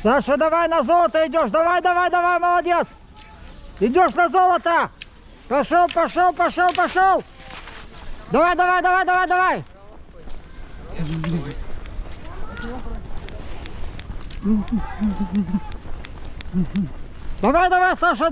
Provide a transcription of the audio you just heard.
Саша, давай на золото идешь. Давай, давай, давай, молодец. Идешь на золото. Пошел, пошел, пошел, пошел. Давай, давай, давай, давай, давай. Давай, давай, Саша.